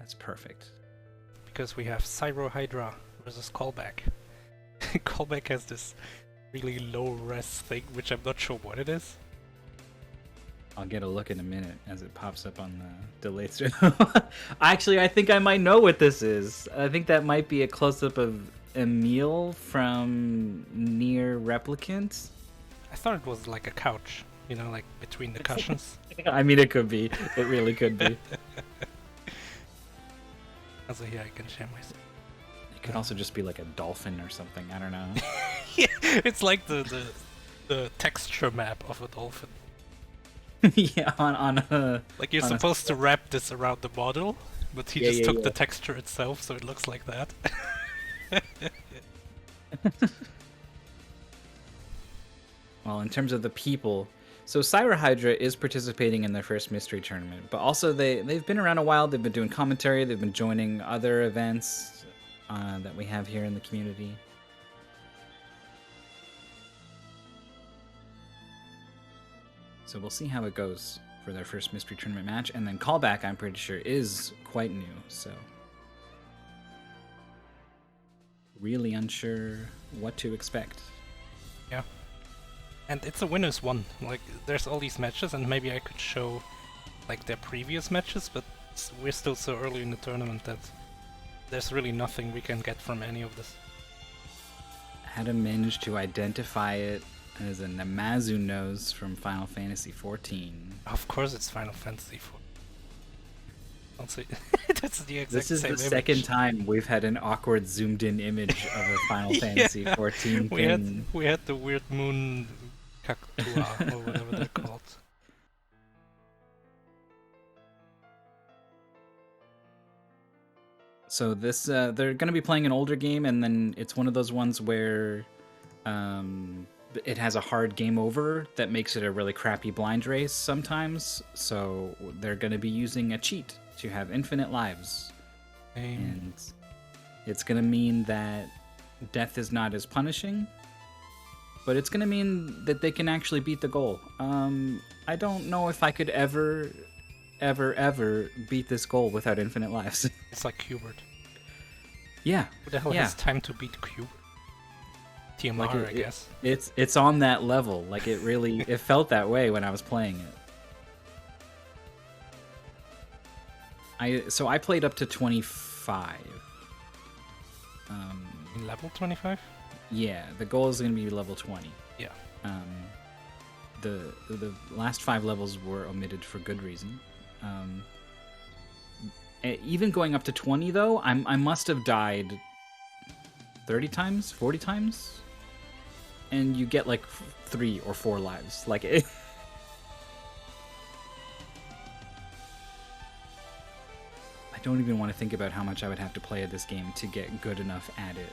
That's perfect. Because we have Cyrohydra versus Callback. Callback has this really low res thing, which I'm not sure what it is. I'll get a look in a minute as it pops up on the delay stream. Actually, I think I might know what this is. I think that might be a close-up of Emil from Near Replicant. I thought it was like a couch, you know, like between the cushions. I mean, it could be. It really could be. Also, here I can share my screen. It could also just be like a dolphin or something. I don't know. Yeah, it's like the texture map of a dolphin. Yeah, on a... Like you're supposed to wrap this around the model, but he just took the texture itself, so it looks like that. Well, in terms of the people, so Cyrohydra is participating in their first mystery tournament, but also they've been around a while. They've been doing commentary. They've been joining other events that we have here in the community. So we'll see how it goes for their first mystery tournament match, and then Callback, I'm pretty sure, is quite new. So really unsure what to expect. Yeah. And it's a winner's one. Like, there's all these matches, and maybe I could show, like, their previous matches, but we're still so early in the tournament that there's really nothing we can get from any of this. How to manage to identify it as a Namazu nose from Final Fantasy XIV. Of course it's Final Fantasy IV. I'll say that's the exact This is same the image. second time we've had an awkward zoomed-in image of a Final Fantasy XIV thing. We had the weird moon cactua, or whatever they're called. So this, they're going to be playing an older game, and then it's one of those ones where it has a hard game over that makes it a really crappy blind race sometimes. So they're going to be using a cheat to have infinite lives. And it's going to mean that death is not as punishing, but it's going to mean that they can actually beat the goal. I don't know if I could ever beat this goal without infinite lives. It's like Hubert. Yeah. Who the hell has time to beat Hubert? TMR, Like I guess. It's on that level. Like it really, it felt that way when I was playing it. So I played up to 25. In level 25? Yeah, the goal is going to be level 20. Yeah. The last 5 levels were omitted for good reason. Even going up to 20 though, I must have died 30 times, 40 times, and you get like 3 or 4 lives. Like it. I don't even want to think about how much I would have to play at this game to get good enough at it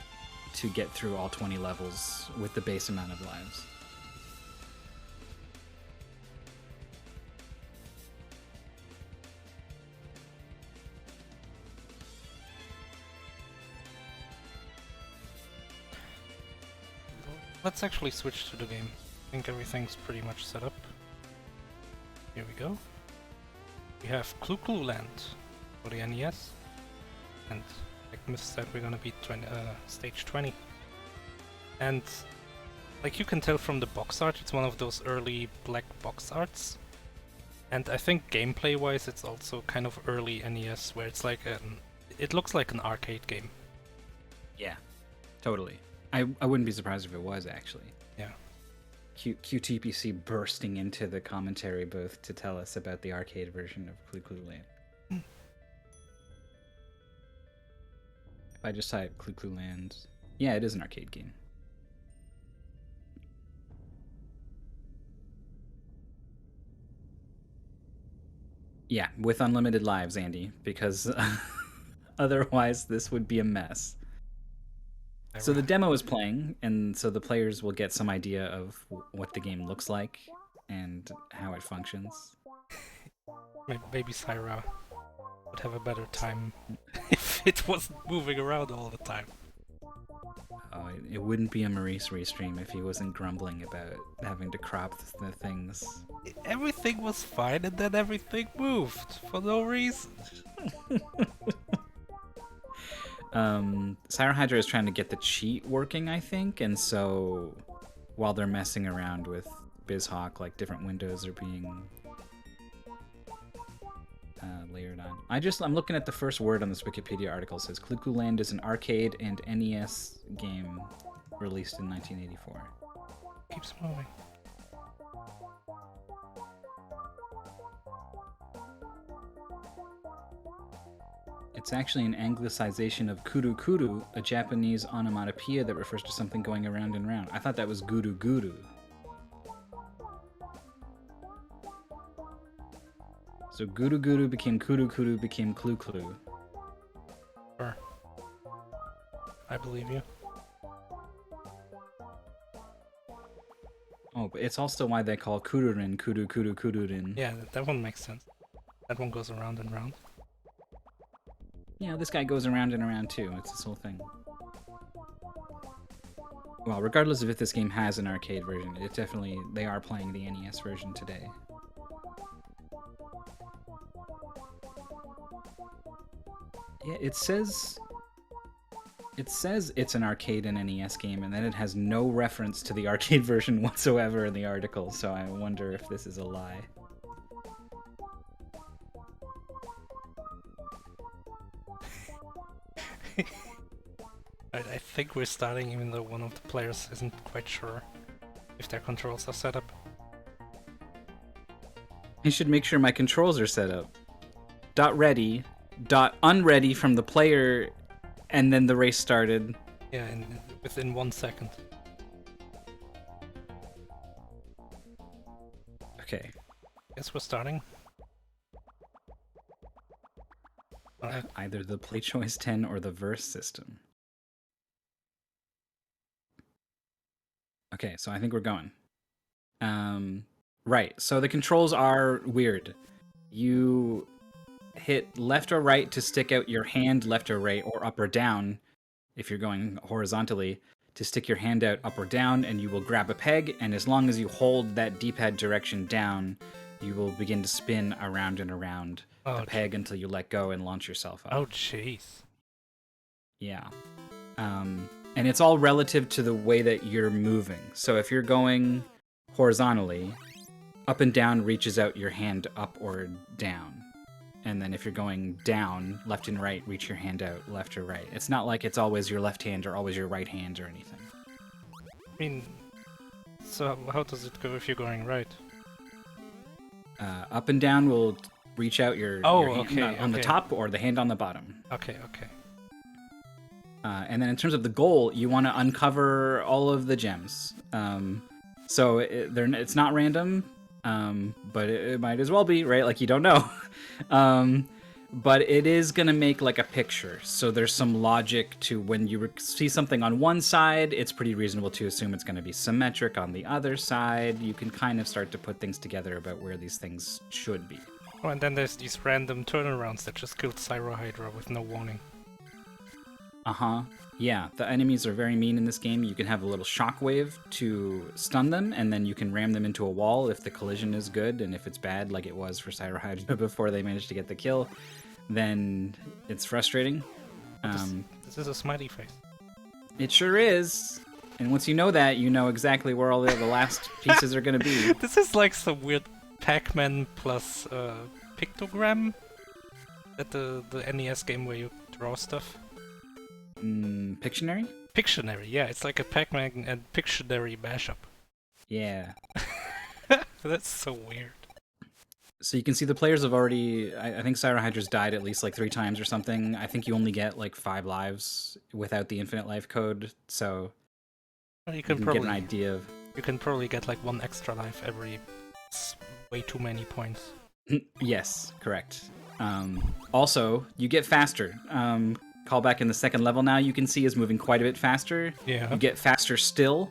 to get through all 20 levels with the base amount of lives. Let's actually switch to the game. I think everything's pretty much set up. Here we go. We have Clu Clu Land for the NES. And like Myth said, we're gonna beat stage 20. And like you can tell from the box art, it's one of those early black box arts. And I think gameplay wise it's also kind of early NES where it's like it looks like an arcade game. Yeah, totally. I wouldn't be surprised if it was, actually. Yeah. QTPC bursting into the commentary booth to tell us about the arcade version of Clu Clu Land. If I just type Clu Clu Land... Yeah, it is an arcade game. Yeah, with unlimited lives, Andy, because otherwise this would be a mess. So the demo is playing, and so the players will get some idea of what the game looks like and how it functions. Maybe Syra would have a better time if it wasn't moving around all the time. Oh, it wouldn't be a Maurice restream if he wasn't grumbling about having to crop the things. Everything was fine, and then everything moved for no reason. Cyrohydra is trying to get the cheat working, I think, and so while they're messing around with BizHawk, like different windows are being layered on. I'm looking at the first word on this Wikipedia article. It says Clu Clu Land is an arcade and NES game released in 1984. Keeps moving. It's actually an anglicization of kuru kuru, a Japanese onomatopoeia that refers to something going around and round. I thought that was guru guru. So guru guru became kuru kuru became Clu Clu. Sure. I believe you. Oh, but it's also why they call kururin kuru kuru kururin. Yeah, that one makes sense. That one goes around and round. Yeah, this guy goes around and around too. It's this whole thing. Well, regardless of if this game has an arcade version, they are playing the NES version today. Yeah, it says it's an arcade and NES game, and then it has no reference to the arcade version whatsoever in the article, so I wonder if this is a lie. I think we're starting even though one of the players isn't quite sure if their controls are set up. I should make sure my controls are set up. .ready, .unready from the player, and then the race started. Yeah, within 1 second. Okay. Guess we're starting. Alright. Either the Play Choice 10 or the Verse system. Okay, so I think we're going. Right, so the controls are weird. You hit left or right to stick out your hand left or right, or up or down, if you're going horizontally, to stick your hand out up or down, and you will grab a peg, and as long as you hold that D-pad direction down, you will begin to spin around and around the peg until you let go and launch yourself up. Oh, jeez. Yeah. And it's all relative to the way that you're moving. So if you're going horizontally, up and down reaches out your hand up or down. And then if you're going down, left and right, reach your hand out left or right. It's not like it's always your left hand or always your right hand or anything. I mean, so how does it go if you're going right? Up and down will reach out your hand on the top or the hand on the bottom. Okay. And then in terms of the goal, you want to uncover all of the gems. So it's not random, but it might as well be, right? Like, you don't know. But it is going to make like a picture. So there's some logic to when you see something on one side, it's pretty reasonable to assume it's going to be symmetric on the other side. You can kind of start to put things together about where these things should be. Oh, and then there's these random turnarounds that just killed Cyrohydra with no warning. Uh-huh. Yeah, the enemies are very mean in this game. You can have a little shockwave to stun them, and then you can ram them into a wall if the collision is good, and if it's bad, like it was for Cyrohydra before they managed to get the kill, then it's frustrating. This is a smiley face. It sure is. And once you know that, you know exactly where all the last pieces are going to be. This is like some weird Pac-Man plus pictogram at the NES game where you draw stuff. Pictionary? Pictionary, yeah, it's like a Pac-Man and Pictionary mashup. Yeah. That's so weird. So you can see the players have already... I think Cyrohydra's died at least like 3 times or something. I think you only get like 5 lives without the infinite life code, so... Well, you can probably get an idea of... You can probably get like 1 extra life every... way too many points. Yes, correct. Also, you get faster. Callback in the second level now, you can see, is moving quite a bit faster. Yeah. You get faster still,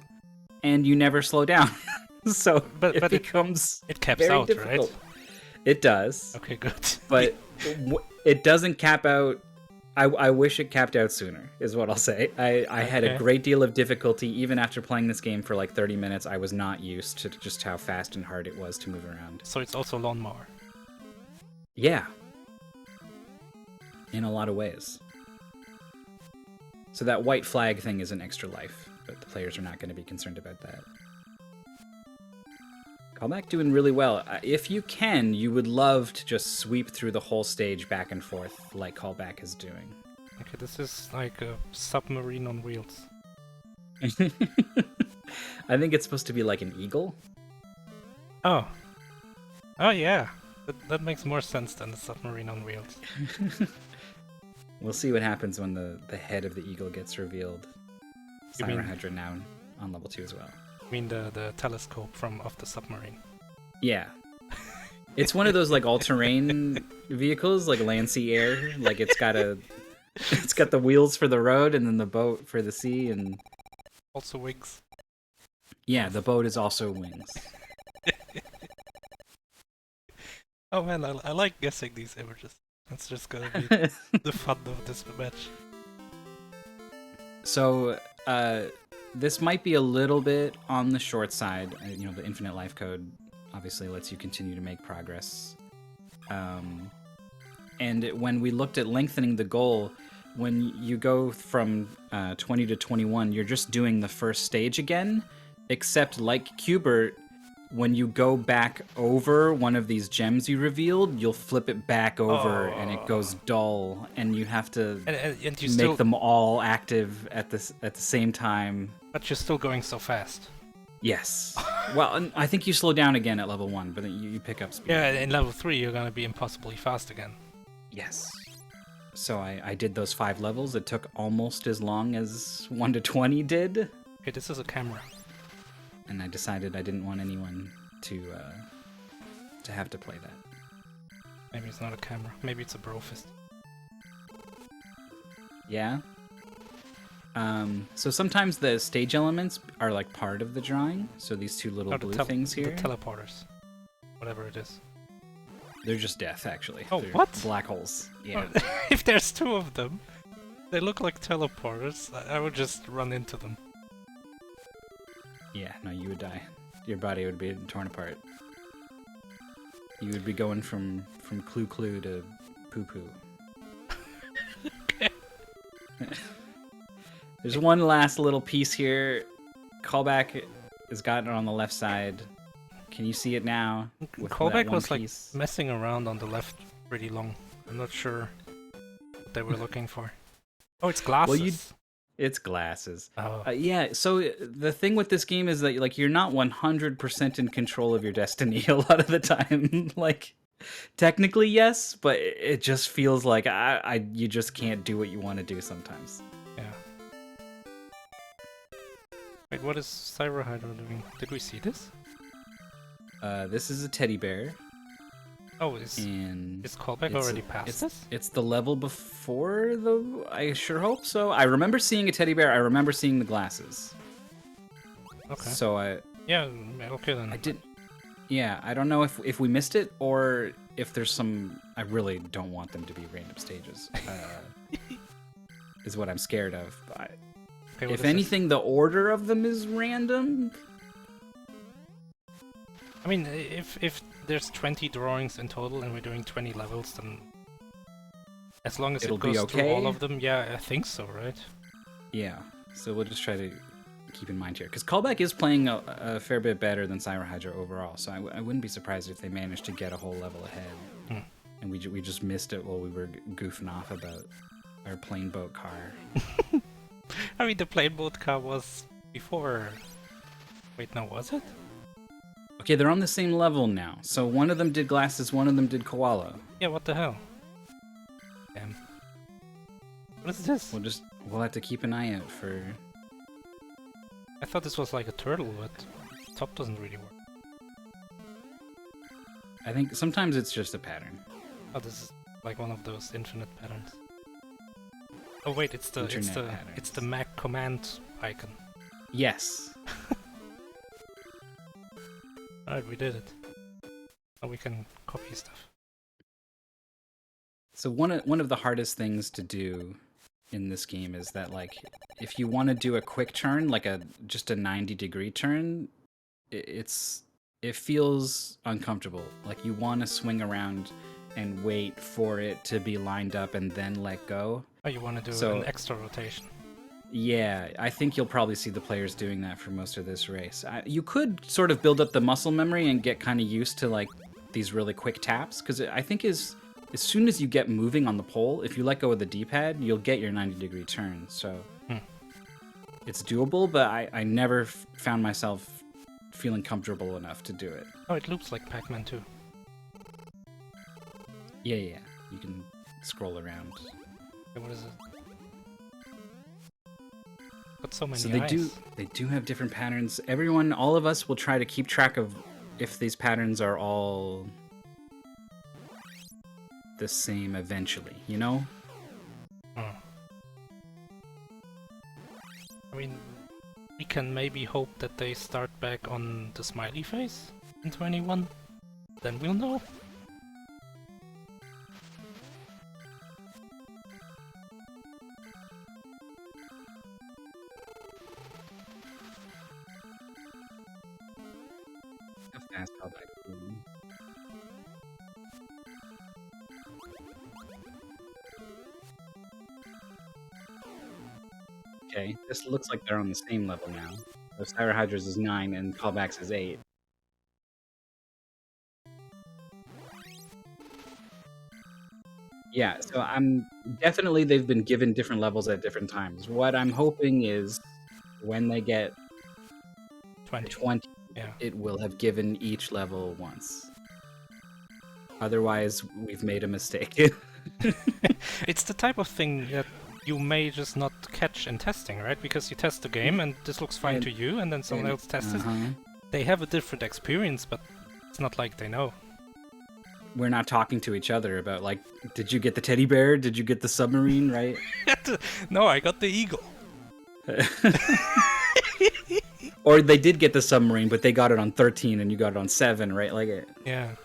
and you never slow down. So but it becomes it caps very out, difficult. Right? It does. Okay, good. But it doesn't cap out. I wish it capped out sooner, is what I'll say. I had a great deal of difficulty, even after playing this game for like 30 minutes. I was not used to just how fast and hard it was to move around. So it's also lawnmower. Yeah. In a lot of ways. So that white flag thing is an extra life, but the players are not going to be concerned about that. Callback doing really well. If you can, you would love to just sweep through the whole stage back and forth like Callback is doing. Okay, this is like a submarine on wheels. I think it's supposed to be like an eagle. Oh. Oh yeah. That makes more sense than the submarine on wheels. We'll see what happens when the head of the eagle gets revealed. Cyrohydra now on level 2 as well. I mean the telescope of the submarine. Yeah. It's one of those like all-terrain vehicles, like land, sea, air. Like it's got the wheels for the road and then the boat for the sea, and also wings. Yeah, the boat is also wings. Oh man, I like guessing these images. That's just gonna be the fun of this match. So, this might be a little bit on the short side. You know, the infinite life code obviously lets you continue to make progress. And when we looked at lengthening the goal, when you go from 20 to 21, you're just doing the first stage again, except like Qbert, when you go back over one of these gems you revealed, you'll flip it back over and it goes dull, and you have to and you make them all active at the same time. But you're still going so fast. Yes. Well, I think you slow down again at level 1, but then you pick up speed. Yeah, in level 3 you're gonna be impossibly fast again. Yes. So I did those 5 levels. It took almost as long as 1 to 20 did. Okay, this is a camera. And I decided I didn't want anyone to have to play that. Maybe it's not a camera. Maybe it's a brofist. Yeah. So sometimes the stage elements are like part of the drawing. So these 2 little blue things here. The teleporters. Whatever it is. They're just death, actually. Oh, They're what? Black holes. Yeah. If there's 2 of them, they look like teleporters. I would just run into them. Yeah, no, you would die. Your body would be torn apart. You would be going from Clu Clu to Poo Poo. Okay. There's one last little piece here. Callback has got it on the left side. Can you see it now? Callback was like messing around on the left pretty long. I'm not sure what they were looking for. Oh, it's glasses. Well, it's glasses. Oh. Yeah, so the thing with this game is that like you're not 100% in control of your destiny a lot of the time. Like, technically yes, but it just feels like you just can't do what you want to do sometimes. Yeah. Wait, what is Cyrohydra doing? Did we see this? This is a teddy bear. Oh, is Callback already past this? It's the level before the... I sure hope so. I remember seeing a teddy bear. I remember seeing the glasses. Okay. So yeah, okay then. I didn't... Yeah, I don't know if we missed it or if there's some... I really don't want them to be random stages. Is what I'm scared of. But okay, if anything, the order of them is random. I mean, if there's 20 drawings in total and we're doing 20 levels, then as long as it goes through all of them, yeah, I think so, right? Yeah, so we'll just try to keep in mind here. Because Callback is playing a fair bit better than Cyrohydra overall, so I wouldn't be surprised if they managed to get a whole level ahead. And we just missed it while we were goofing off about our plane boat car. I mean, the plane boat car was before... Wait, no, was it? Okay, they're on the same level now. So one of them did glasses, one of them did koala. Yeah, what the hell? Damn. What is this? We'll have to keep an eye out for... I thought this was like a turtle, but top doesn't really work. I think sometimes it's just a pattern. Oh, this is like one of those infinite patterns. Oh wait, it's the Mac command icon. Yes. Alright, we did it. Now we can copy stuff. So one of the hardest things to do in this game is that, like, if you want to do a quick turn, like just a 90-degree turn, it feels uncomfortable. Like you want to swing around and wait for it to be lined up and then let go. Oh, you want to do an extra rotation? Yeah, I think you'll probably see the players doing that for most of this race. You could sort of build up the muscle memory and get kind of used to like these really quick taps, because I think as soon as you get moving on the pole, if you let go of the D-pad, you'll get your 90-degree turn. So it's doable, but I never found myself feeling comfortable enough to do it. Oh, it loops like Pac-Man too. Yeah, you can scroll around. Okay, what is it? Got so many So eyes. they do have different patterns. All of us will try to keep track of if these patterns are all the same eventually, you know? Oh. I mean, we can maybe hope that they start back on the smiley face in 21. Then we'll know. How fast Callback is moving. Okay, this looks like they're on the same level now. So Cyrohydra's is 9 and Callback's is 8. Yeah, so I'm definitely they've been given different levels at different times. What I'm hoping is when they get 20, Yeah. it will have given each level once. Otherwise, we've made a mistake. It's the type of thing that you may just not catch in testing, right? Because you test the game and this looks fine to you, and then someone else tests it. They have a different experience, but it's not like they know. We're not talking to each other about, like, did you get the teddy bear? Did you get the submarine, right? No, I got the eagle. Or they did get the submarine, but they got it on 13 and you got it on 7, right? Like it. Yeah.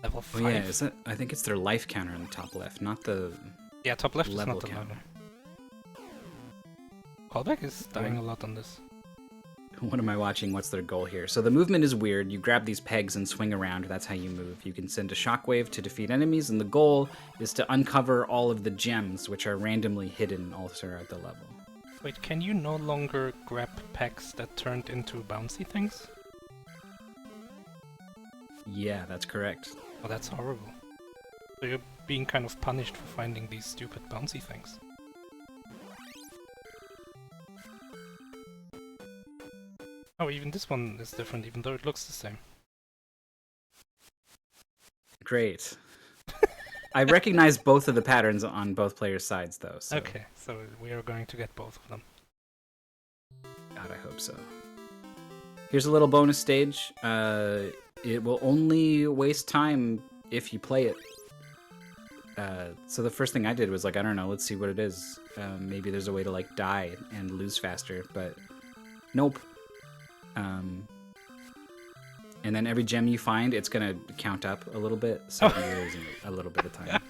Level 5. Oh yeah, I think it's their life counter in the top left, not the Yeah, top left is level not the counter. level. Callback is dying a lot on this. What am I watching? What's their goal here? So the movement is weird. You grab these pegs and swing around. That's how you move. You can send a shockwave to defeat enemies, and the goal is to uncover all of the gems, which are randomly hidden all throughout the level. Wait, can you no longer grab pegs that turned into bouncy things? Yeah, that's correct. Oh, that's horrible. So you're being kind of punished for finding these stupid bouncy things. Oh, even this one is different, even though it looks the same. Great. I recognize both of the patterns on both players' sides, though. So. Okay, so we are going to get both of them. God, I hope so. Here's a little bonus stage. It will only waste time if you play it. So the first thing I did was like, I don't know, let's see what it is. Maybe there's a way to like die and lose faster, but nope. And then every gem you find, it's gonna count up a little bit, so you're losing a little bit of time.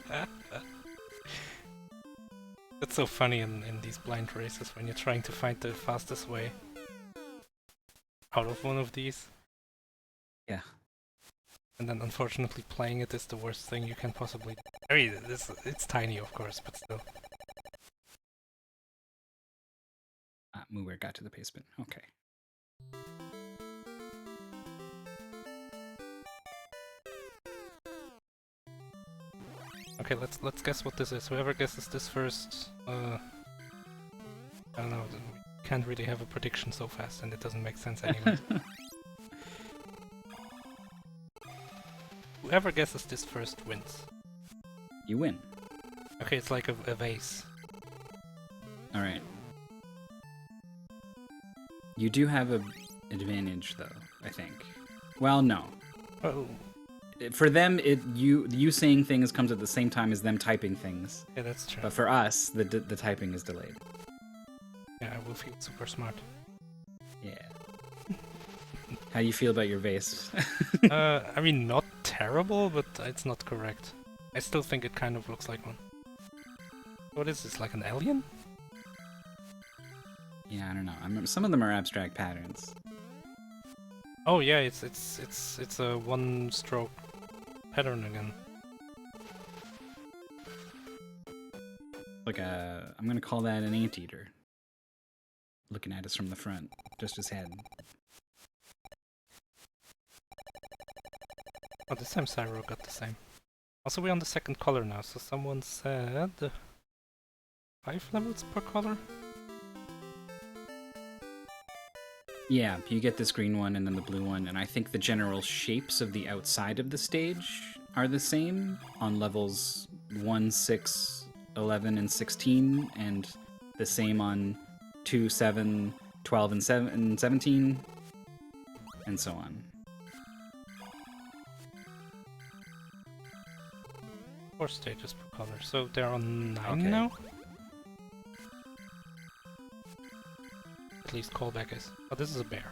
That's so funny in these blind races when you're trying to find the fastest way out of one of these. Yeah. And then unfortunately playing it is the worst thing you can possibly do. I mean, it's tiny of course, but still. Moower got to the pavement. Okay. Okay, let's guess what this is. Whoever guesses this first, I don't know. We can't really have a prediction so fast, and it doesn't make sense anyway. Whoever guesses this first wins. You win. Okay, it's like a vase. All right. You do have an advantage, though, I think. Well, no. Oh. For them, you saying things comes at the same time as them typing things. Yeah, that's true. But for us, the typing is delayed. Yeah, I will feel super smart. Yeah. How do you feel about your vase? I mean, not terrible, but it's not correct. I still think it kind of looks like one. What is this, like an alien? Yeah, I don't know. Some of them are abstract patterns. Oh yeah, it's a one-stroke pattern again. Like I'm gonna call that an anteater. Looking at us from the front, just his head. Oh, this time Cyro got the same. Also, we're on the second color now, so someone said 5 levels per color? Yeah, you get this green one and then the blue one, and I think the general shapes of the outside of the stage are the same on levels 1, 6, 11, and 16, and the same on 2, 7, 12, and 17, and so on. 4 stages per color, so they're on 9 Okay. now? At least Callback is. Oh, this is a bear.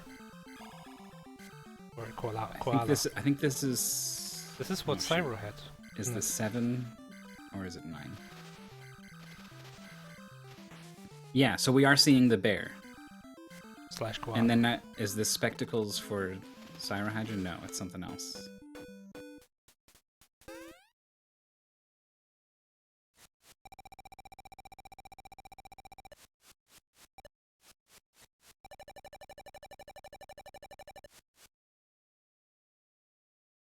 Or a koala. I think this is... This is what oh, shoot. Cyro had. Is this 7 or is it 9? Yeah, so we are seeing the bear. Slash koala. And then is this spectacles for Cyrohydra? No, it's something else.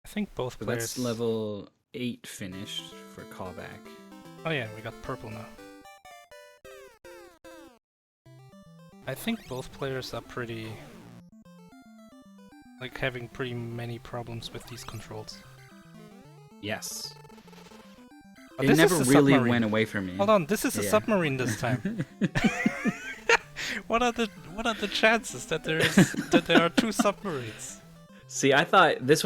I think both So players... that's level 8 finished for Callback. Oh yeah, we got purple now. I think both players are pretty... like having pretty many problems with these controls. Yes. But It this never is a really submarine. went away from me. Hold on, this is a Yeah. submarine this time. What are the chances that there are 2 submarines? See, I thought this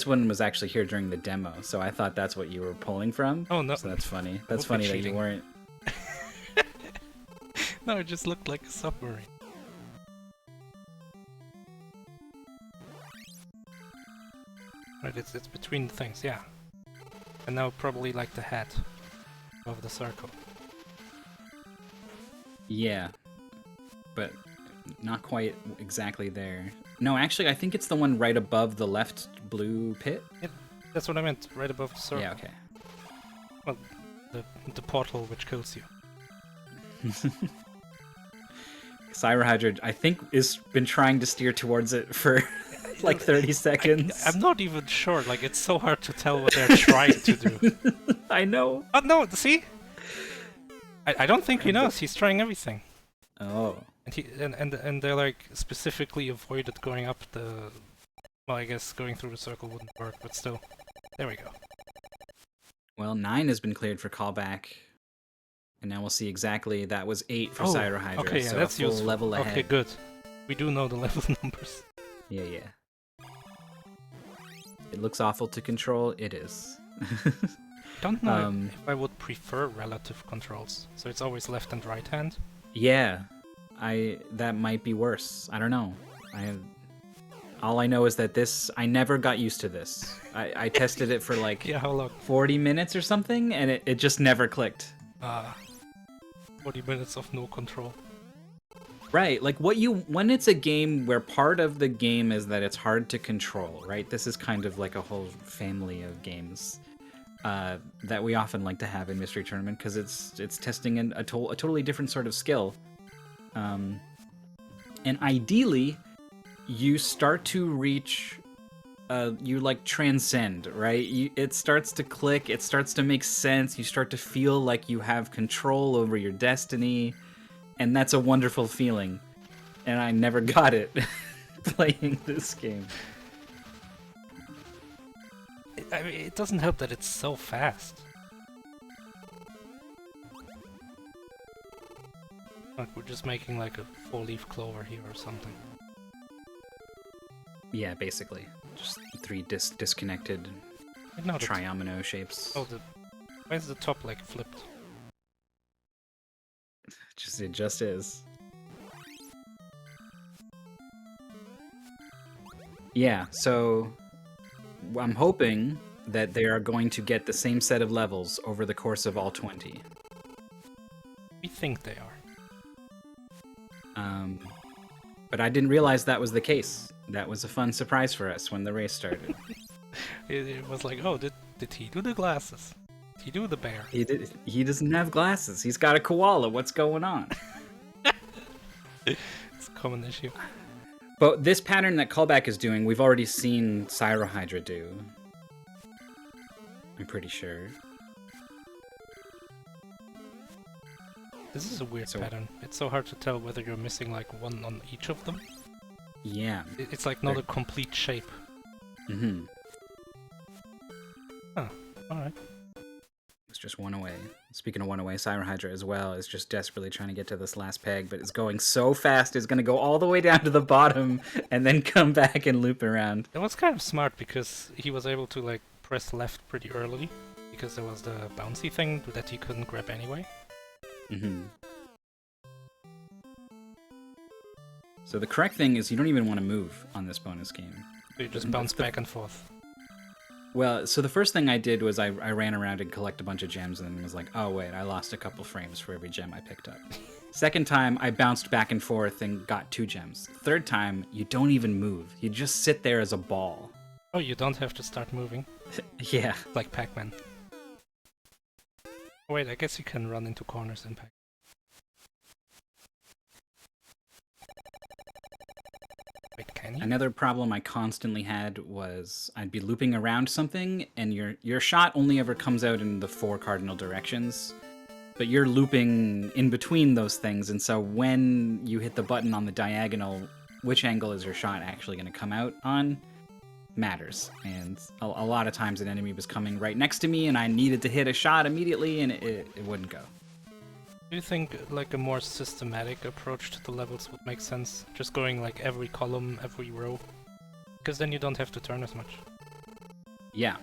one was actually here during the demo, so I thought that's what you were pulling from. Oh no. So that's funny. That's Would be funny that you cheating. weren't. No, it just looked like a submarine. Right, it's between the things, yeah. And now probably like the hat of the circle. Yeah, but not quite exactly there. No, actually, I think it's the one right above the left blue pit. That's what I meant, right above the circle. Yeah, okay. Well, the portal which kills you. Cyrohydra, I think, has been trying to steer towards it for like 30 seconds. I'm not even sure, like it's so hard to tell what they're trying to do. I know. Oh no, see? I don't think he knows, he's trying everything. Oh. And they like specifically avoided going up the... Well, I guess going through the circle wouldn't work, but still. There we go. Well, 9 has been cleared for Callback. And now we'll see exactly that was 8 for Cyrohydra. Okay, yeah, so that's a full useful. level ahead. Okay, good. We do know the level numbers. Yeah, yeah. It looks awful to control. It is. Don't know if I would prefer relative controls. So it's always left and right hand. Yeah, that might be worse. I don't know. All I know is that I never got used to this. I tested it for like Yeah, how long? 40 minutes or something, and it just never clicked. 40 minutes of no control. Right, like when it's a game where part of the game is that it's hard to control, right? This is kind of like a whole family of games that we often like to have in Mystery Tournament because it's testing a totally different sort of skill. And ideally, you start to reach, you like transcend, right? It starts to click, it starts to make sense, you start to feel like you have control over your destiny, and that's a wonderful feeling. And I never got it playing this game. I mean, it doesn't help that it's so fast. Like we're just making like a 4-leaf clover here or something. Yeah, basically. Just 3 disconnected No, triomino shapes. Oh, why is the top like flipped? It just is. Yeah, so I'm hoping that they are going to get the same set of levels over the course of all 20. We think they are. But I didn't realize that was the case. That was a fun surprise for us when the race started. It was like, oh, did he do the glasses? Did he do the bear? He doesn't have glasses. He's got a koala. What's going on? It's a common issue. But this pattern that Callback is doing, we've already seen Cyrohydra do. I'm pretty sure. This is a weird pattern. It's so hard to tell whether you're missing like one on each of them. Yeah. It's like not a complete shape. Mm-hmm. Huh. Alright. It's just one away. Speaking of one away, Cyrohydra as well is just desperately trying to get to this last peg, but is going so fast it's going to go all the way down to the bottom and then come back and loop around. It was kind of smart because he was able to like press left pretty early because there was the bouncy thing that he couldn't grab anyway. Mm-hmm. So the correct thing is you don't even want to move on this bonus game. So you just bounce back and forth. Well, so the first thing I did was I ran around and collect a bunch of gems and then was like, oh wait, I lost a couple frames for every gem I picked up. Second time, I bounced back and forth and got 2 gems. Third time, you don't even move. You just sit there as a ball. Oh, you don't have to start moving? Yeah. Like Pac-Man. Wait, I guess you can run into corners in Pac. Wait, can you? Another problem I constantly had was I'd be looping around something, and your shot only ever comes out in the 4 cardinal directions, but you're looping in between those things, and so when you hit the button on the diagonal, which angle is your shot actually going to come out on matters. And a lot of times an enemy was coming right next to me, and I needed to hit a shot immediately, and it wouldn't go. Do you think like a more systematic approach to the levels would make sense? Just going like every column, every row? Because then you don't have to turn as much. Yeah.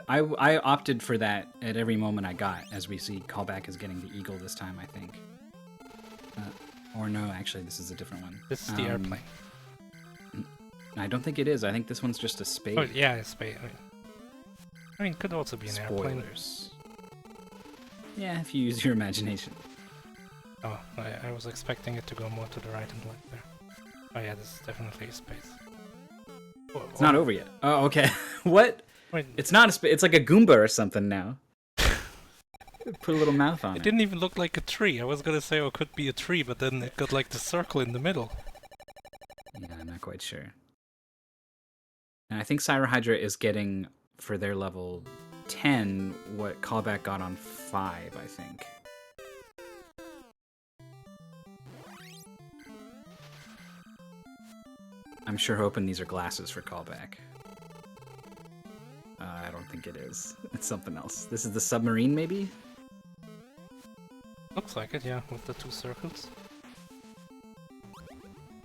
I opted for that at every moment I got, as we see Callback is getting the eagle this time, I think. Or no, actually, this is a different one. This is the airplane. I don't think it is. I think this one's just a spade. Oh, yeah, a spade. I mean, it could also be an airplane. Spoilers. Yeah, if you use your imagination. Oh, I was expecting it to go more to the right and left there. Oh yeah, this is definitely a space. Oh, it's not over yet. Oh, okay. What? Wait. It's not a space. It's like a Goomba or something now. Put a little mouth on it. It didn't even look like a tree. I was gonna say, oh, it could be a tree, but then it got like the circle in the middle. Yeah, I'm not quite sure. And I think Cyrohydra is getting, for their level 10, what Callback got on 5, I think. I'm sure hoping these are glasses for Callback. I don't think it is. It's something else. This is the submarine, maybe? Looks like it, yeah, with the 2 circles.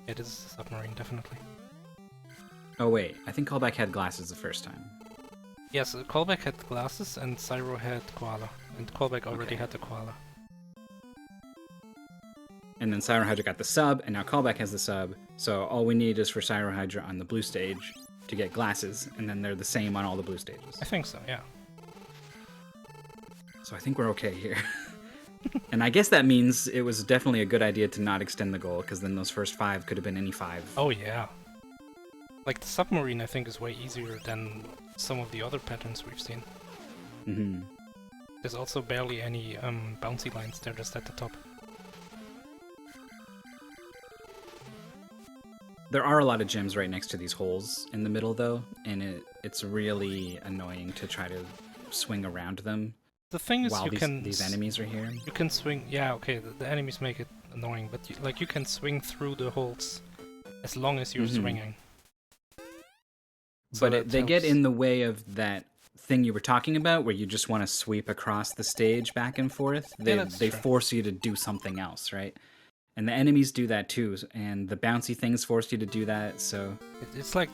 It is a submarine, definitely. Oh wait, I think Callback had glasses the first time. Yes, Callback had glasses and Cyro had koala. And Callback already had the koala. And then Cyrohydra got the sub, and now Callback has the sub, so all we need is for Cyrohydra on the blue stage to get glasses, and then they're the same on all the blue stages. I think so, yeah. So I think we're okay here. And I guess that means it was definitely a good idea to not extend the goal, because then those first 5 could have been any 5. Oh yeah. Like the submarine I think is way easier than some of the other patterns we've seen. Mm-hmm. There's also barely any bouncy lines, they're just at the top. There are a lot of gems right next to these holes in the middle, though, and it's really annoying to try to swing around them. The thing is, while you these enemies are here. You can swing. Yeah, okay. The enemies make it annoying, but you can swing through the holes as long as you're swinging. So but they get in the way of that thing you were talking about, where you just want to sweep across the stage back and forth. They force you to do something else, right? And the enemies do that too, and the bouncy things force you to do that, so... It's like...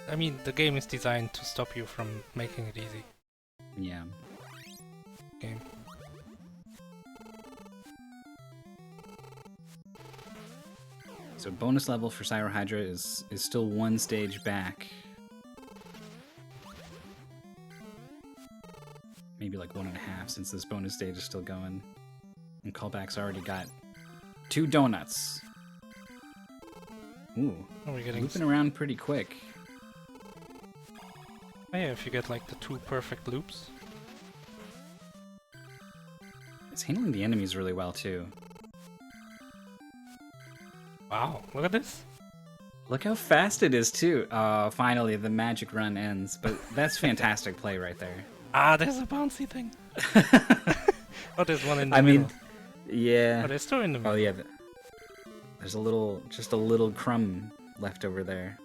I mean, the game is designed to stop you from making it easy. Yeah. Game. So bonus level for Cyrohydra is still 1 stage back. Maybe like 1.5, since this bonus stage is still going. And Callback's already got 2 donuts. Ooh, Oh, we're getting... looping around pretty quick. Oh, yeah, if you get like the 2 perfect loops. It's handling the enemies really well too. Wow, look at this. Look how fast it is too. Finally the magic run ends. But that's fantastic play right there. Ah, there's a bouncy thing. Oh, there's one in the I middle. mean, yeah. Oh, there's 2 in the middle. Oh yeah. There's just a little crumb left over there.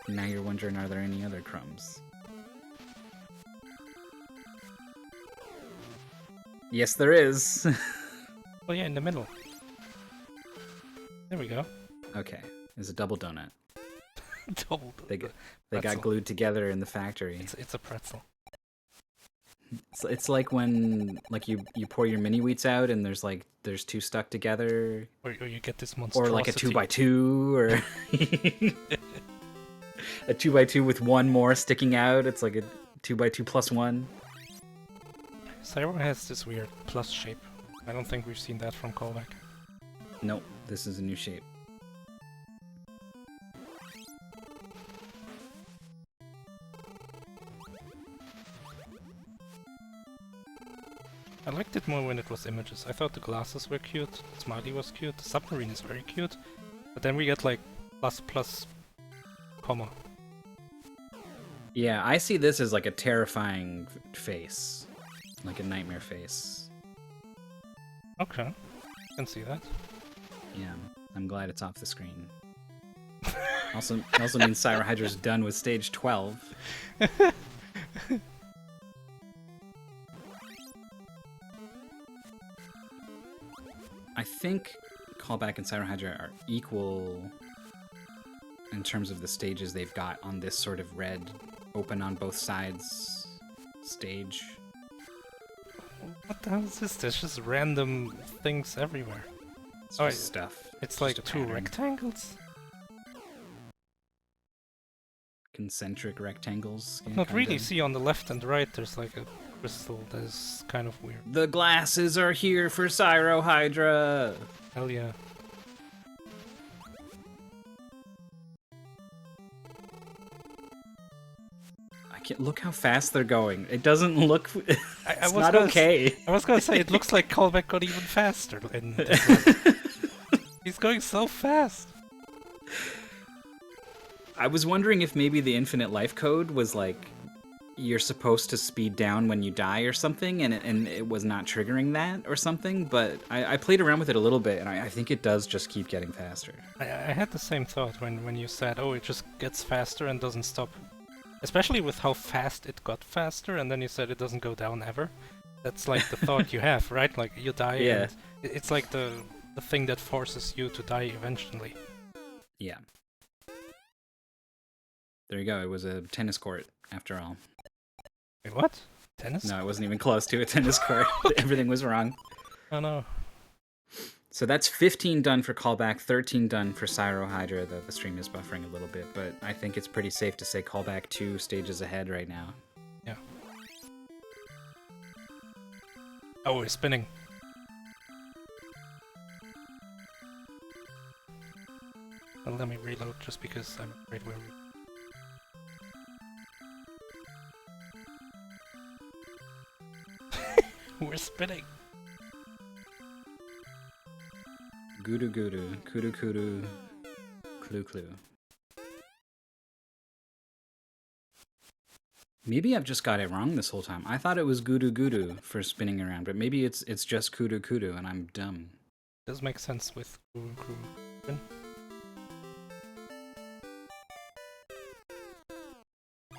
Now you're wondering, are there any other crumbs? Yes, there is. Oh yeah, in the middle. There we go. Okay, there's a double donut. Double. They pretzel. got glued together in the factory. It's a pretzel. It's like when you pour your mini wheats out and there's 2 stuck together, Or you get this monstrosity. or like a 2x2, or a 2x2 with 1 more sticking out. It's like a 2x2 plus 1. Cyro has this weird plus shape. I don't think we've seen that from Callback. Nope, this is a new shape. I liked it more when it was images. I thought the glasses were cute, the smiley was cute, the submarine is very cute, but then we get like plus, comma. Yeah, I see this as like a terrifying face. Like a nightmare face. Okay, I can see that. Yeah, I'm glad it's off the screen. Also means Cyrohydra's done with stage 12. I think Callback and Cyrohydra are equal in terms of the stages they've got on this sort of red, open on both sides stage. What the hell is this? There's just random things everywhere. It's Oh, just stuff. It's just like a 2 pattern. rectangles? Concentric rectangles. Yeah, Not really. kinda. See, on the left and right there's like a crystal that is kind of weird. The glasses are here for Cyrohydra! Hell yeah. I can't look how fast they're going. It doesn't look. It's was not gonna okay. I was gonna say, it looks like Callback got even faster. In this one. He's going so fast. I was wondering if maybe the infinite life code was like you're supposed to speed down when you die or something, and it was not triggering that or something. But I played around with it a little bit, and I think it does just keep getting faster. I had the same thought when you said, oh, it just gets faster and doesn't stop. Especially with how fast it got faster, and then you said it doesn't go down ever. That's like the thought you have, right? Like you die, Yeah. and it's like the thing that forces you to die eventually. Yeah. There you go. It was a tennis court after all. Wait, what? Tennis? No, it wasn't even close to a tennis court. Everything was wrong. Oh no. So that's 15 done for Callback, 13 done for Cyrohydra. The stream is buffering a little bit, but I think it's pretty safe to say Callback 2 stages ahead right now. Yeah. Oh, we're spinning. Well, let me reload just because I'm afraid we're... We're spinning. Gudu gudu, kudu kudu, Clu Clu. Maybe I've just got it wrong this whole time. I thought it was gudu gudu for spinning around, but maybe it's just kudu kudu and I'm dumb. Does make sense with Clu Clu Land.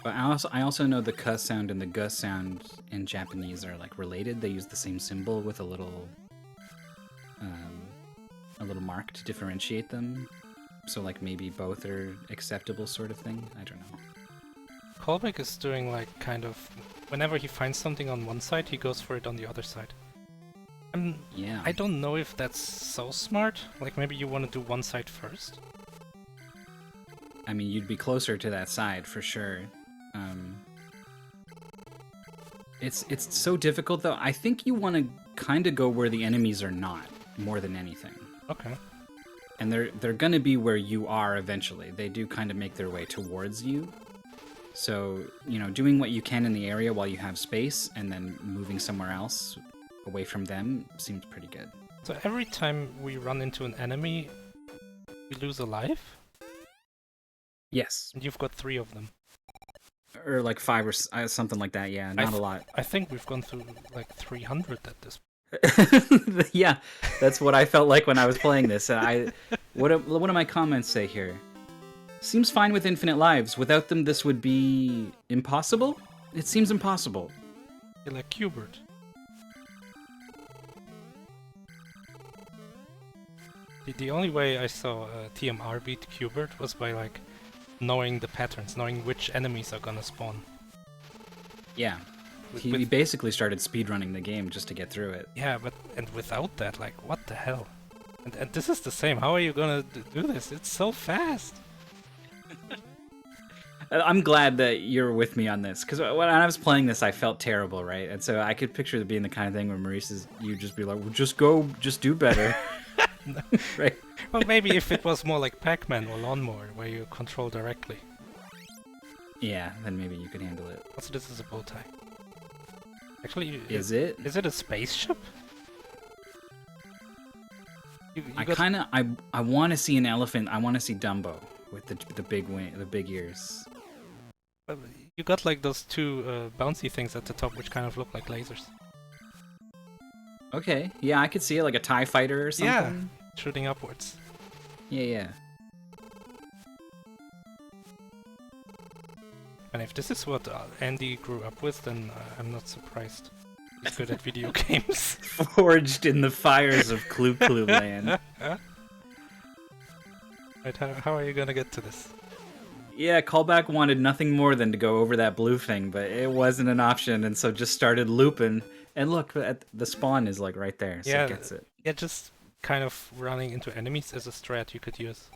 But I also know the K sound and the G sound in Japanese are like related. They use the same symbol with a little mark to differentiate them. So like maybe both are acceptable sort of thing. I don't know. Callback is doing like kind of... Whenever he finds something on one side, he goes for it on the other side. Yeah. I don't know if that's so smart. Like maybe you want to do one side first. I mean, you'd be closer to that side for sure. It's so difficult though. I think you want to kind of go where the enemies are not more than anything. Okay. and they're gonna be where you are eventually. They do kind of make their way towards you. So, you know, doing what you can in the area while you have space and then moving somewhere else away from them seems pretty good. So every time we run into an enemy, we lose a life? Yes. And you've got 3 of them. Or like 5 or something like that, yeah. Not a lot. I think we've gone through like 300 at this point. Yeah, that's what I felt like when I was playing this. And what do my comments say here? Seems fine with infinite lives. Without them, this would be impossible? It seems impossible. You're like Qbert. The only way I saw TMR beat Qbert was by like knowing the patterns, knowing which enemies are gonna spawn. Yeah. He basically started speedrunning the game just to get through it. Yeah, and without that, like, what the hell? And this is the same. How are you gonna do this? It's so fast. I'm glad that you're with me on this, because when I was playing this, I felt terrible, right? And so I could picture it being the kind of thing where Maurice is, you just be like, well, just do better. No. Right? Well, maybe if it was more like Pac-Man or Lawnmower, where you control directly. Yeah, then maybe you could handle it. Also, this is a bow tie. Actually, is it a spaceship? I want to see an elephant. I want to see Dumbo with the big wing, the big ears. You got like those 2 bouncy things at the top, which kind of look like lasers. Okay, yeah, I could see it like a TIE fighter or something. Yeah, shooting upwards. Yeah. And if this is what Andy grew up with, then I'm not surprised. He's good at video games. Forged in the fires of Clu Clu Land. Right, how are you gonna get to this? Yeah, Callback wanted nothing more than to go over that blue thing, but it wasn't an option, and so just started looping. And look, the spawn is like right there, so yeah, it gets it. Yeah, just kind of running into enemies is a strat you could use.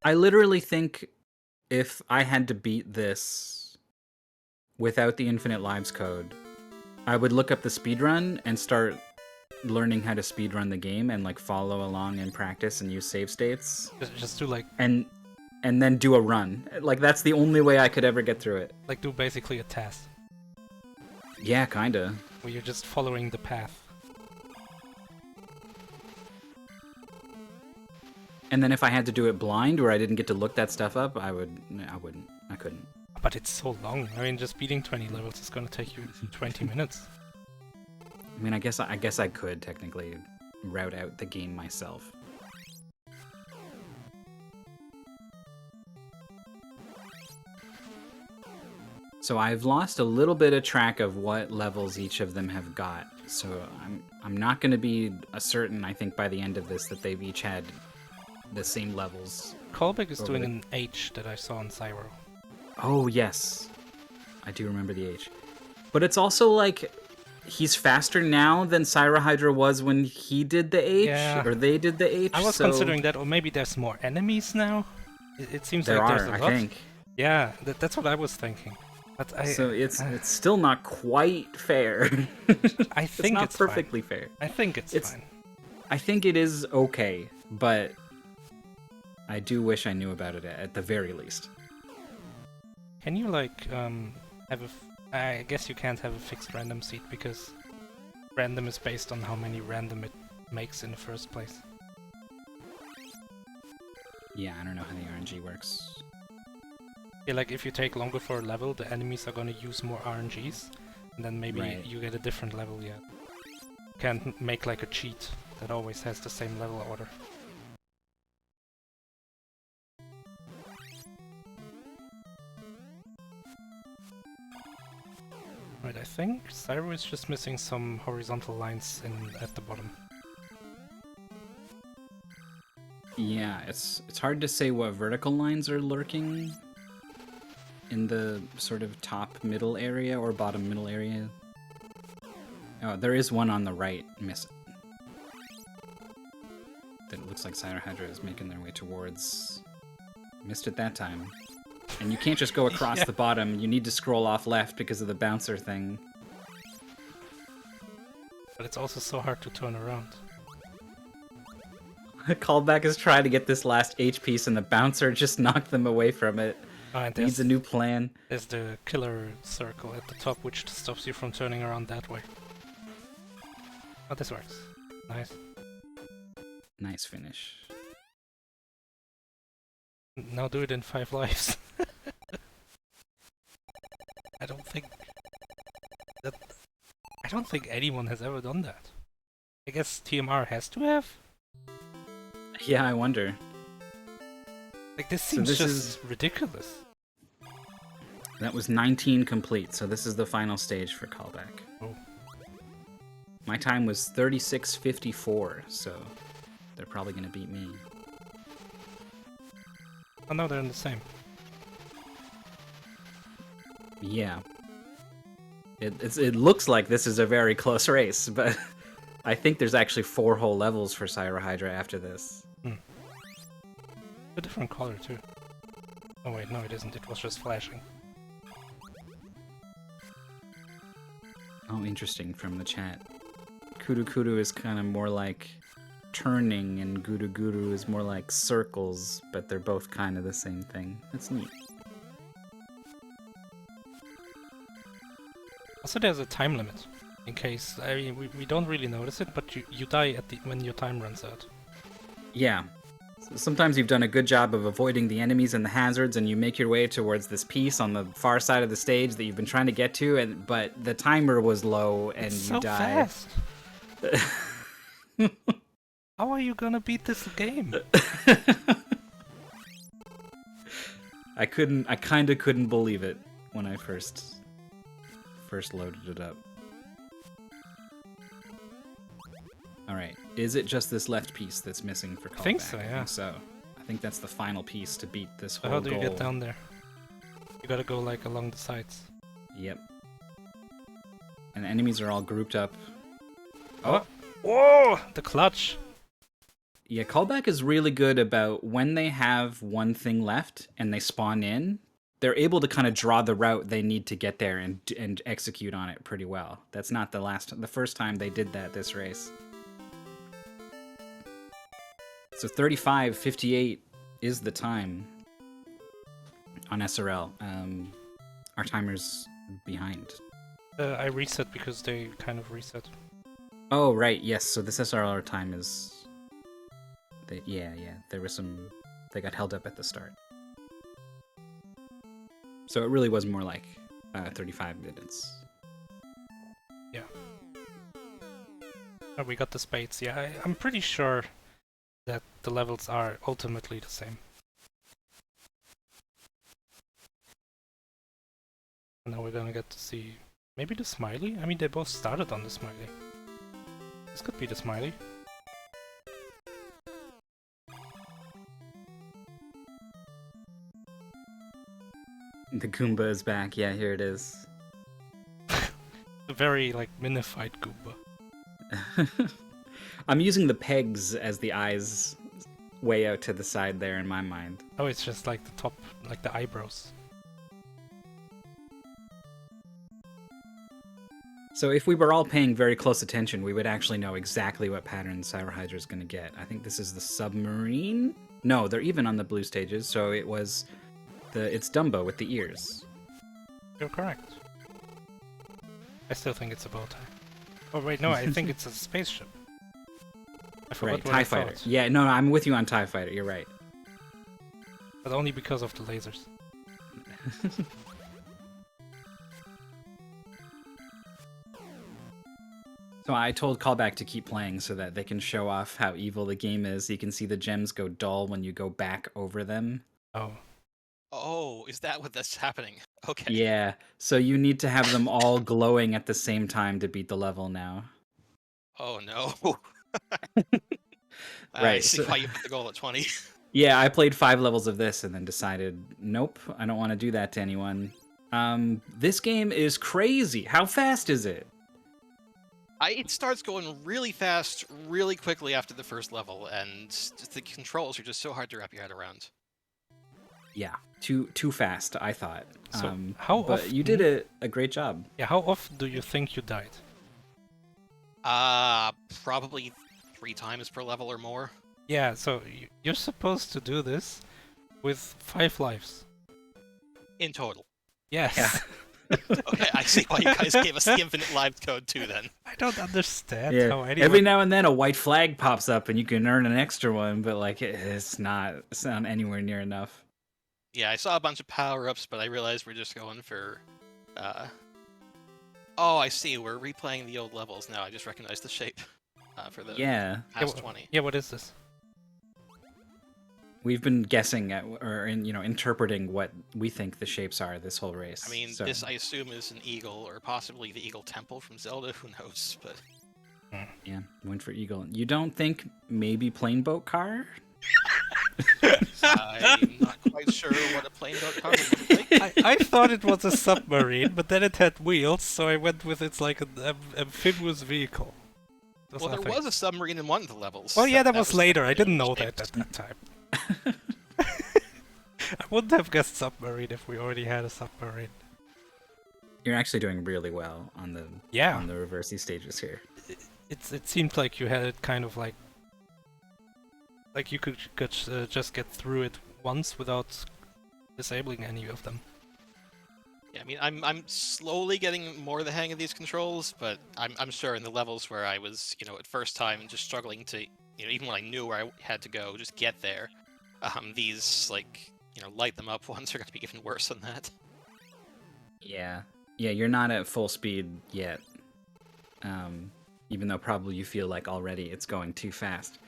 I literally think if I had to beat this without the infinite lives code, I would look up the speedrun and start learning how to speedrun the game and like follow along and practice and use save states. Just do like... And then do a run. Like, that's the only way I could ever get through it. Like, do basically a task. Yeah, kinda. Where you're just following the path. And then if I had to do it blind, where I didn't get to look that stuff up, I couldn't. But it's so long. I mean, just beating 20 levels is gonna take you 20 minutes. I mean, I guess I could technically route out the game myself. So I've lost a little bit of track of what levels each of them have got. So I'm not going to be certain, I think, by the end of this that they've each had the same levels. Callback is doing an H that I saw on Cyro. Oh, yes. I do remember the H. But it's also like he's faster now than Cyrohydra was when he did the H, or they did the H. I was considering that, or maybe there's more enemies now. It seems like there's a lot. I think. Yeah, that's what I was thinking. But so it's still not quite fair. I think it's not perfectly fair. I think it's fine. I think it is okay, but I do wish I knew about it at the very least. Can you like have a? I guess you can't have a fixed random seed because random is based on how many random it makes in the first place. Yeah, I don't know how the RNG works. Yeah, like if you take longer for a level, the enemies are gonna use more RNGs, and then maybe you get a different level. Yeah, you can't make like a cheat that always has the same level order. Right, I think Cyro is just missing some horizontal lines at the bottom. Yeah, it's hard to say what vertical lines are lurking in the sort of top middle area or bottom middle area. Oh, there is one on the right, miss. That looks like Cyrohydra is making their way towards. Missed it that time. And you can't just go across the bottom, you need to scroll off left because of the bouncer thing. But it's also so hard to turn around. Callback is trying to get this last H piece, and the bouncer just knocked them away from it. Oh, and Needs a new plan. There's the killer circle at the top, which stops you from turning around that way. Oh, this works. Nice. Nice finish. Now do it in 5 lives. I don't think anyone has ever done that. I guess TMR has to have? Yeah, I wonder. Like, this seems just ridiculous. That was 19 complete, so this is the final stage for Callback. Oh. My time was 36:54, so they're probably gonna beat me. Oh no, they're in the same. Yeah. It looks like this is a very close race, but I think there's actually 4 whole levels for Cyrohydra after this. A different color too. Oh wait, no it isn't, it was just flashing. Oh, interesting from the chat. Kudu Kudu is kind of more like turning, and Gudu Gudu is more like circles, but they're both kind of the same thing. That's neat. Also there's a time limit, in case, I mean, we don't really notice it, but you die at when your time runs out. Yeah. Sometimes you've done a good job of avoiding the enemies and the hazards, and you make your way towards this piece on the far side of the stage that you've been trying to get to, but the timer was low and it's you so die. Fast. How are you gonna beat this game? I kinda couldn't believe it when I first loaded it up. Alright, is it just this left piece that's missing for Callback? I think so, yeah. I think so. I think that's the final piece to beat this whole How do you goal. get down there? You gotta go like along the sides. Yep. And the enemies are all grouped up. Oh! Whoa! The clutch! Yeah, Callback is really good about when they have one thing left and they spawn in, they're able to kind of draw the route they need to get there and execute on it pretty well. That's not the first time they did that this race. So 35:58 is the time on SRL. Our timer's behind. I reset because they kind of reset. Oh, right, yes. So this SRL time is... Yeah. There was they got held up at the start. So it really was more like 35 minutes. Yeah. Oh, we got the spades. Yeah, I'm pretty sure that the levels are ultimately the same. And now we're gonna get to see maybe the smiley? I mean, they both started on the smiley. This could be the smiley. The Goomba is back. Yeah, here it is. A very, like, minified Goomba. I'm using the pegs as the eyes way out to the side there in my mind. Oh, it's just like the top, like the eyebrows. So if we were all paying very close attention, we would actually know exactly what pattern Cyrohydra is going to get. I think this is the submarine? No, they're even on the blue stages, so it's Dumbo with the ears. You're correct. I still think it's a bow tie. Oh wait, no, I think it's a spaceship. I forgot Right, what TIE I Fighter. thought. Yeah, no, I'm with you on TIE Fighter, you're right. But only because of the lasers. So I told Callback to keep playing so that they can show off how evil the game is. You can see the gems go dull when you go back over them. Oh. Oh, is that what that's happening? Okay. Yeah, so you need to have them all glowing at the same time to beat the level now. Oh no. I Right, see so- why you put the goal at 20. Yeah, I played 5 levels of this and then decided, nope, I don't want to do that to anyone. This game is crazy. How fast is it? It starts going really fast, really quickly after the first level, and the controls are just so hard to wrap your head around. Yeah, too fast, I thought. So how but often... you did a great job. Yeah, how often do you think you died? Probably 3 times per level or more. Yeah, so you're supposed to do this with 5 lives. In total. Yes. Okay, I see why you guys gave us the infinite lives code too then. I don't understand Yeah. how anyone... Every now and then a white flag pops up and you can earn an extra one, but like it's not anywhere near enough. Yeah, I saw a bunch of power-ups, but I realized we're just going for, Oh, I see, we're replaying the old levels now. I just recognized the shape for the past 20. Yeah, what is this? We've been guessing at, or interpreting what we think the shapes are this whole race. I mean, so. this I assume is an eagle, or possibly the Eagle Temple from Zelda. Who knows? But Yeah, went for eagle. You don't think maybe plane boat car? I'm not quite sure what a plane boat car would look like. I thought it was a submarine, but then it had wheels, so I went with it's like an amphibious vehicle. Well, there was a submarine in one of the levels. Well, yeah, that was later. I didn't know shaped. that at that time. I wouldn't have guessed submarine if we already had a submarine. You're actually doing really well on the reversey stages here. It seemed like you had it kind of like you could just get through it once without disabling any of them. Yeah, I mean, I'm slowly getting more the hang of these controls, but I'm sure in the levels where I was, at first time just struggling to, even when I knew where I had to go, just get there. These light them up ones are going to be even worse than that. Yeah, you're not at full speed yet. Even though probably you feel like already it's going too fast.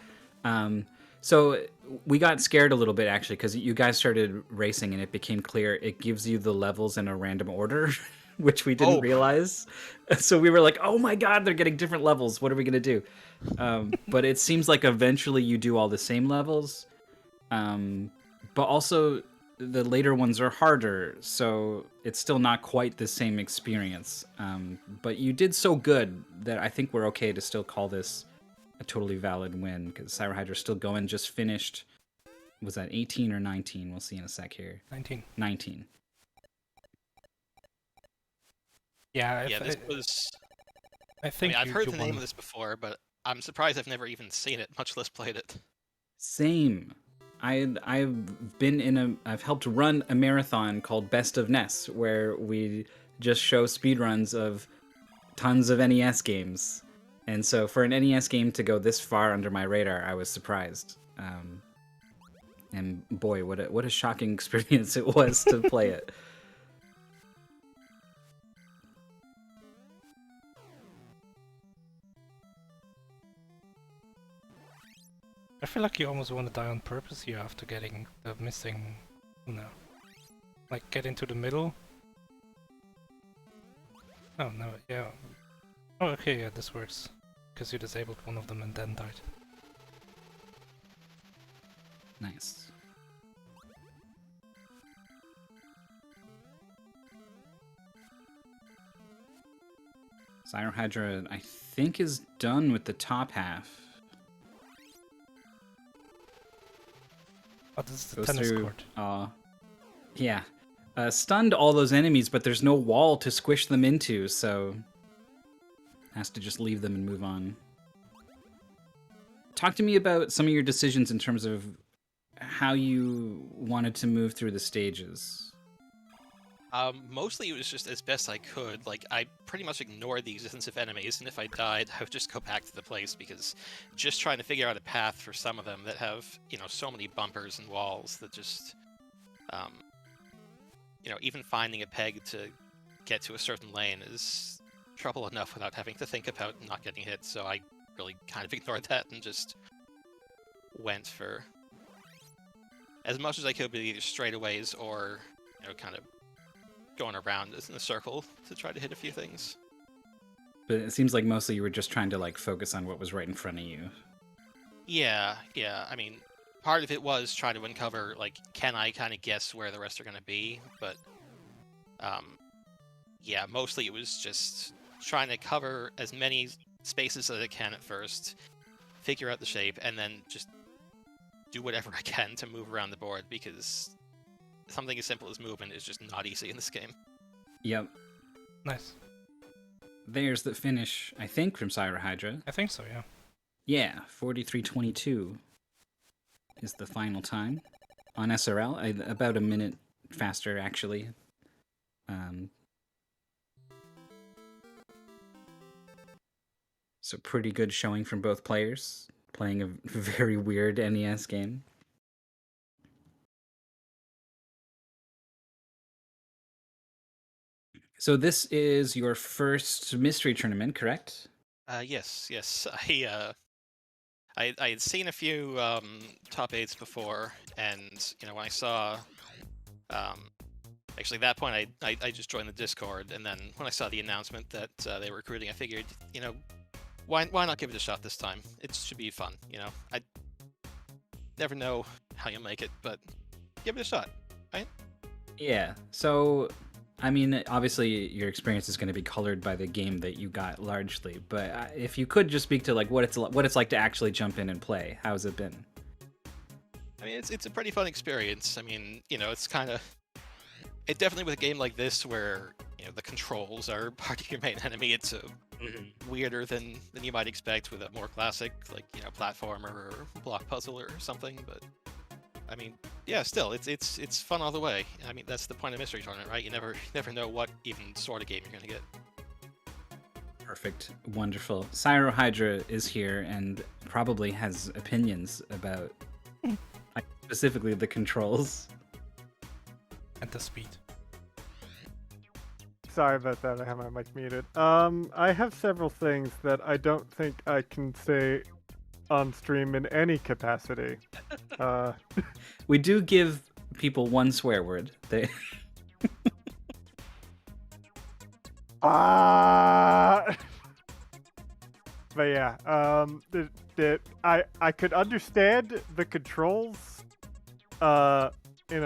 So we got scared a little bit actually because you guys started racing and it became clear it gives you the levels in a random order, which we didn't realize. So we were like, oh my god, they're getting different levels. What are we going to do? But it seems like eventually you do all the same levels. But also the later ones are harder, so it's still not quite the same experience. But you did so good that I think we're okay to still call this a totally valid win, because Cyrohydra still going, just finished. Was that 18 or 19? We'll see in a sec here. 19. 19. Yeah, this was... I think I've heard the name of this before, but I'm surprised I've never even seen it, much less played it. Same. I've helped run a marathon called Best of NES, where we just show speedruns of tons of NES games. And so for an NES game to go this far under my radar, I was surprised. And boy, what a shocking experience it was to play it. I feel like you almost want to die on purpose here after getting the missing... No. Like, get into the middle. Oh, no, yeah. Oh, okay, yeah, this works. Because you disabled one of them and then died. Nice. Cyrohydra, I think, is done with the top half. Oh, this is the tennis court. Yeah. Stunned all those enemies, but there's no wall to squish them into, so... has to just leave them and move on. Talk to me about some of your decisions in terms of how you wanted to move through the stages. Mostly it was just as best I could. Like, I pretty much ignored the existence of enemies, and if I died, I would just go back to the place, because just trying to figure out a path for some of them that have, so many bumpers and walls that just, even finding a peg to get to a certain lane is trouble enough without having to think about not getting hit, so I really kind of ignored that and just went for as much as I could with either straightaways or, kind of going around in a circle to try to hit a few things. But it seems like mostly you were just trying to focus on what was right in front of you. Yeah. I mean, part of it was trying to uncover, can I kind of guess where the rest are going to be? But, yeah, mostly it was just trying to cover as many spaces as I can at first, figure out the shape, and then just do whatever I can to move around the board, because something as simple as movement is just not easy in this game. Yep. Nice. there's the finish, I think, from Cyrohydra. I think so, yeah. Yeah, 43:22 is the final time on SRL. About a minute faster, actually. So pretty good showing from both players, playing a very weird NES game. So this is your first mystery tournament, correct? Yes. I had seen a few top eights before, and when I saw, actually at that point I just joined the Discord, and then when I saw the announcement that they were recruiting, I figured, why not give it a shot this time? It should be fun. I never know how you'll make it, but give it a shot, right? Yeah. So, I mean, obviously your experience is going to be colored by the game that you got largely, but if you could just speak to like what it's like to actually jump in and play, how's it been? I mean, it's a pretty fun experience. I mean, it's kind of definitely with a game like this where the controls are part of your main enemy. It's weirder than you might expect with a more classic like platformer or block puzzle or something. But I mean, yeah, still it's fun all the way. I mean, that's the point of mystery tournament, right? You never know what even sort of game you're gonna get. Perfect. Wonderful. Cyrohydra is here and probably has opinions about like, specifically the controls. At the speed. Sorry about that, I have my mic muted. I have several things that I don't think I can say on stream in any capacity. We do give people one swear word. They But yeah, I could understand the controls, in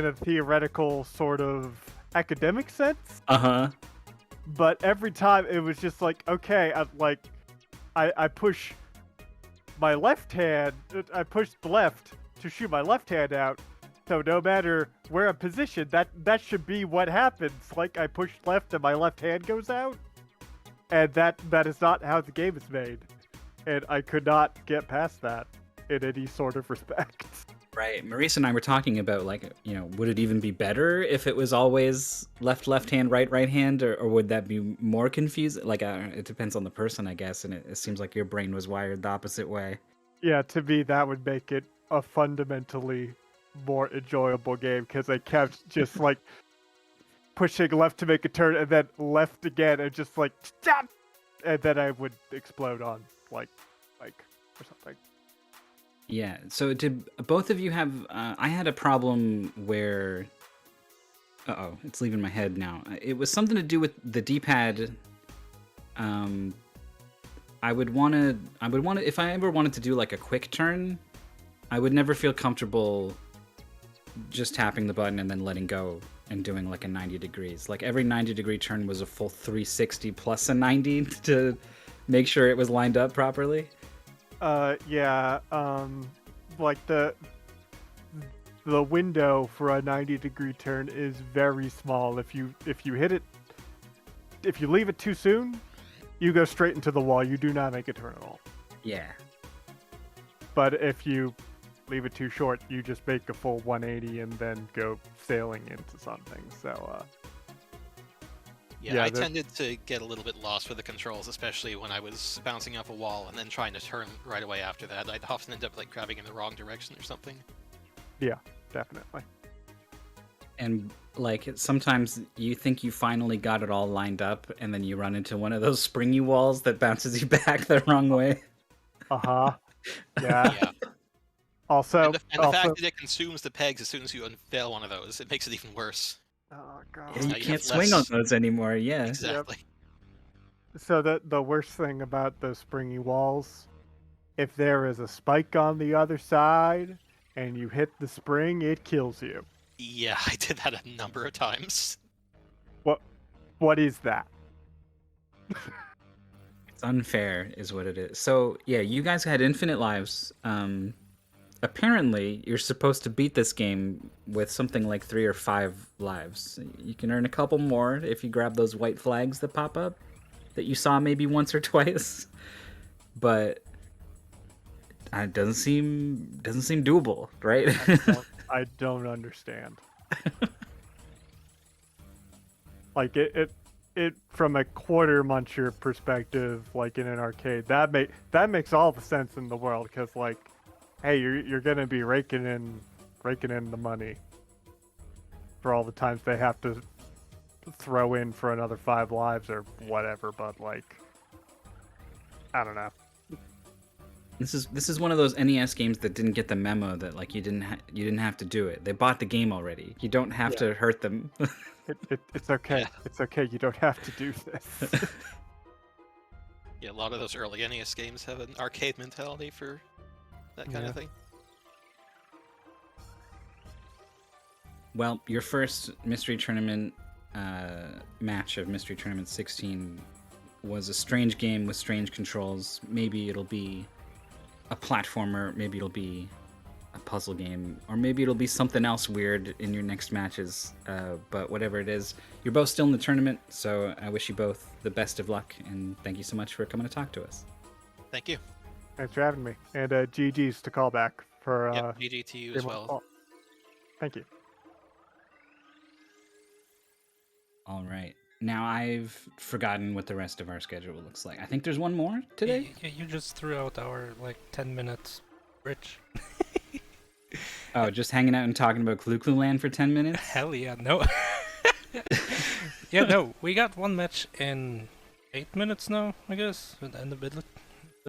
a theoretical sort of academic sense. But every time it was just like, okay, I push my left hand, I push left to shoot my left hand out. So no matter where I'm positioned, that should be what happens. Like I push left and my left hand goes out, and that is not how the game is made. And I could not get past that in any sort of respect. Right. Maurice and I were talking about like, would it even be better if it was always left hand, right hand, or would that be more confusing? Like, it depends on the person, I guess. And it seems like your brain was wired the opposite way. Yeah, to me that would make it a fundamentally more enjoyable game because I kept just like pushing left to make a turn and then left again and just like stop, and then I would explode on like or something. Yeah. So did both of you have? I had a problem where. It's leaving my head now. It was something to do with the D-pad. I would want to. If I ever wanted to do like a quick turn, I would never feel comfortable just tapping the button and then letting go and doing like a 90 degrees. Like every 90-degree turn was a full 360 plus a 90 to make sure it was lined up properly. Yeah, like the window for a 90-degree turn is very small. If you hit it, if you leave it too soon, you go straight into the wall. You do not make a turn at all. Yeah. But if you leave it too short, you just make a full 180 and then go sailing into something. So, Yeah, I tended to get a little bit lost with the controls, especially when I was bouncing off a wall and then trying to turn right away after that. I'd often end up like grabbing in the wrong direction or something. Yeah, definitely. And like sometimes you think you finally got it all lined up, and then you run into one of those springy walls that bounces you back the wrong way. Yeah. Yeah. Also, and the fact that it consumes the pegs as soon as you unveil one of those, it makes it even worse. Oh god. Yeah, you can't swing on those anymore. Yeah. Exactly. Yep. So the worst thing about those springy walls, if there is a spike on the other side and you hit the spring, it kills you. Yeah, I did that a number of times. What is that? It's unfair, is what it is. So yeah, you guys had infinite lives. apparently you're supposed to beat this game with something like 3 or 5 lives. You can earn a couple more if you grab those white flags that pop up that you saw maybe once or twice. But it doesn't seem doable, right? I don't understand. Like it from a quarter muncher perspective, like in an arcade, that makes all the sense in the world, because like, hey, you're gonna be raking in the money for all the times they have to throw in for another 5 lives or whatever. But like, I don't know. This is one of those NES games that didn't get the memo that like you didn't have to do it. They bought the game already. You don't have to hurt them. It's okay. Yeah. It's okay. You don't have to do this. Yeah, a lot of those early NES games have an arcade mentality for that kind of thing. Well, your first Mystery Tournament match of Mystery Tournament 16 was a strange game with strange controls. Maybe it'll be a platformer, maybe it'll be a puzzle game, or maybe it'll be something else weird in your next matches. But whatever it is, you're both still in the tournament, so I wish you both the best of luck, and thank you so much for coming to talk to us. Thank you. Thanks for having me. And GG's to Callback for Yep, GG to you as well. Thank you. All right. Now I've forgotten what the rest of our schedule looks like. I think there's one more today. You just threw out our like 10 minutes, Rich. Oh, just hanging out and talking about Clu Clu Land for 10 minutes? Hell yeah, no. Yeah, no, we got one match in 8 minutes now, I guess, at the end of it.